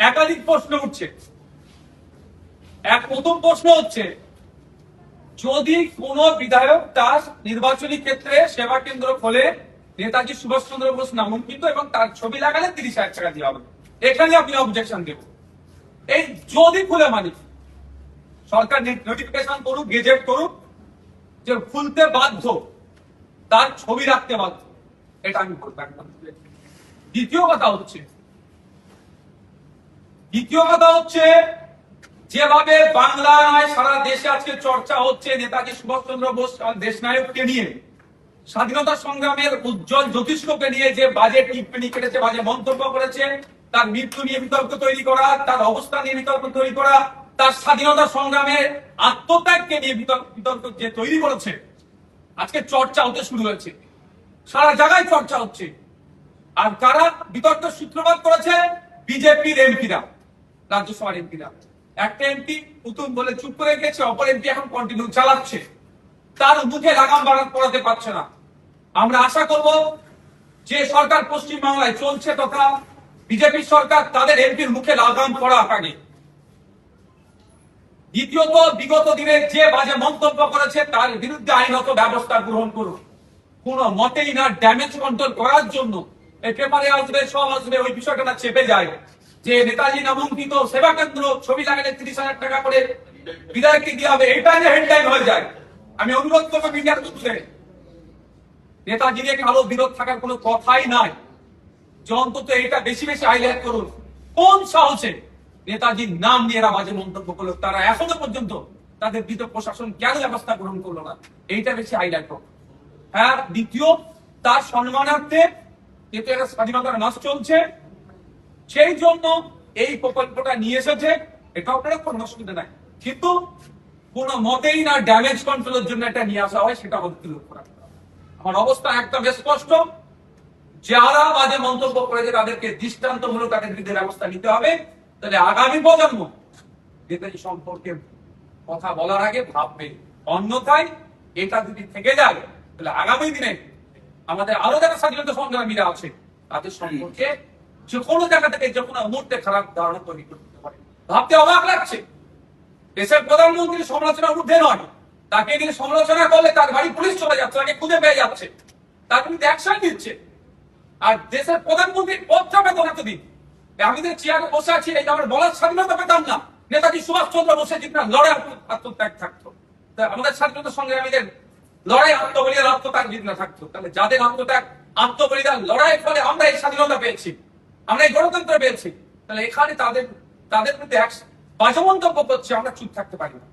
একাধিক প্রশ্ন উঠছে। প্রথম প্রশ্ন হচ্ছে, যদি কোন বিধায়ক তার নির্বাচনী ক্ষেত্রে সেবা কেন্দ্র খোলে নেতাজি সুভাষচন্দ্র বোস নামাঙ্কিত এবং তার ছবি লাগালে 30,000 টাকা দেওয়া হবে, এখানে আপনি অবজেকশন দেবেন। এই যদি খুলে মানে সরকার নোটিফিকেশন করুক, গেজেট করুক যে খুলতে বাধ্য, তার ছবি রাখতে বাধ্য, এটা আমি বলবো একদম। দ্বিতীয় কথা হচ্ছে যেভাবে বাংলায় সারা দেশে আজকে চর্চা হচ্ছে নেতাজি সুভাষচন্দ্র বোস দেশনায়ককে নিয়ে, স্বাধীনতা সংগ্রামের উজ্জ্বল জ্যোতিষ্ককে নিয়ে যে বাজে টিপ্পনি কেটেছে, বাজে মন্তব্য করেছে, তার মৃত্যু নিয়ে বিতর্ক তৈরি করা, তার অবস্থা নিয়ে বিতর্ক তৈরি করা, তার স্বাধীনতা সংগ্রামের আত্মত্যাগকে নিয়ে বিতর্ক যে তৈরি করেছে, আজকে চর্চা হতে শুরু হয়েছে, সারা জায়গায় চর্চা হচ্ছে। আর কারা বিতর্ক সূত্রপাত করেছে? বিজেপির এমপিরা, রাজ্যসভার এমপিরা। একটা এমপি পুতুম বলে চুপ করে গেছে, অপর এমপি এখন কন্টিনিউ চালাচ্ছে, তার মুখে লাগাম পড়াতে পারছে না। আমরা আশা করব যে সরকার পশ্চিমবাংলায় চলছে তথা বিজেপি সরকার, তাদের এমপির মুখে লাগাম পড়া আগে। দ্বিতীয়ত, বিগত দিনে যে বাজে মন্তব্য করেছে তার বিরুদ্ধে আইনত ব্যবস্থা গ্রহণ করুন। কোন মতেই না ড্যামেজ কন্ট্রোল করার জন্য এই পেপারে আসবে, সব আসবে, ওই বিষয়টা না চেপে যায় যে নেতাজি নামাঙ্কিত সেবা কেন্দ্র ছবি লাগালে 30,000 টাকা করে বিধায়ককে দিয়ে হবে, এটা যে হেডলাইন হয়ে যায়। আমি অনুরোধ করবো মিডিয়ার ক্ষেত্রে, নেতাজি নিয়ে কারো বিরোধ থাকার কোনো কথাই নাই, যে অন্তত এটা বেশি বেশি হাইলাইট করুন। কোন সাহসে নেতাজির নাম নিয়ে এরা বাজে মন্তব্য করলো, তারা এখনো পর্যন্ত তাদের বিরুদ্ধে প্রশাসন কেন ব্যবস্থা গ্রহণ করলো না, এইটা বেশি হাইলাইট করুন। হ্যাঁ, দ্বিতীয়, তার সম্মানার্থে যেহেতু এটা স্বাধীনতার মাস চলছে, সেই জন্য এই প্রকল্পটা নিয়ে এসেছে, এটা আপনারা কোনো অসুবিধা নাই, কিন্তু কোন মতেই না ড্যামেজ কন্ট্রোলের জন্য এটা নিয়ে আসা হয়, সেটা হতে লক্ষ্য রাখতে হবে। আমার অবস্থা একদম স্পষ্ট, যারা বাজে মন্তব্য করেছে তাদেরকে দৃষ্টান্তমূলক তাদের বিরুদ্ধে ব্যবস্থা নিতে হবে। তাহলে আগামী প্রজন্ম নেতাজি সম্পর্কে কথা বলার আগে ভাববে, অন্যথায় এটা যদি থেকে যায় তাহলে আগামী দিনে আমাদের আরো যারা স্বাধীনতা সংগ্রামীরা আছে তাদের সম্পর্কে যে কোনো জায়গা থেকে যে কোনো মুহূর্তে খারাপ ধারণা তৈরি করতে পারে। ভাবতে অবাক লাগছে, দেশের প্রধানমন্ত্রী সমালোচনার ঊর্ধ্বে নয়, তাকে নিয়ে সমালোচনা করলে তার বাড়ি পুলিশ চলে যাচ্ছে, তাকে খুঁজে পেয়ে যাচ্ছে, তার বিরুদ্ধে অ্যাকশন নিচ্ছে। আর দেশের প্রধানমন্ত্রীর পদটা পেতাম এতদিন, আমি যে চেয়ারে বসে আছি এই আমার বলার স্বাধীনতা পেতাম না, নেতাজি সুভাষচন্দ্র বসে যেটা লড়াই আত্মত্যাগ থাকতো, আমাদের স্বাধীনতা সংগ্রামীদের লড়াই আত্মবলিদান আত্মত্যাগ যদি না থাকতো, তাহলে যাদের আত্মত্যাগ আত্মবলিদান লড়াইয়ের ফলে আমরা এই স্বাধীনতা পেয়েছি, আমরা এই গণতন্ত্র পেয়েছি, তাহলে এখানে তাদের বিরুদ্ধে বাজে মন্তব্য করছে, আমরা চুপ থাকতে পারি না।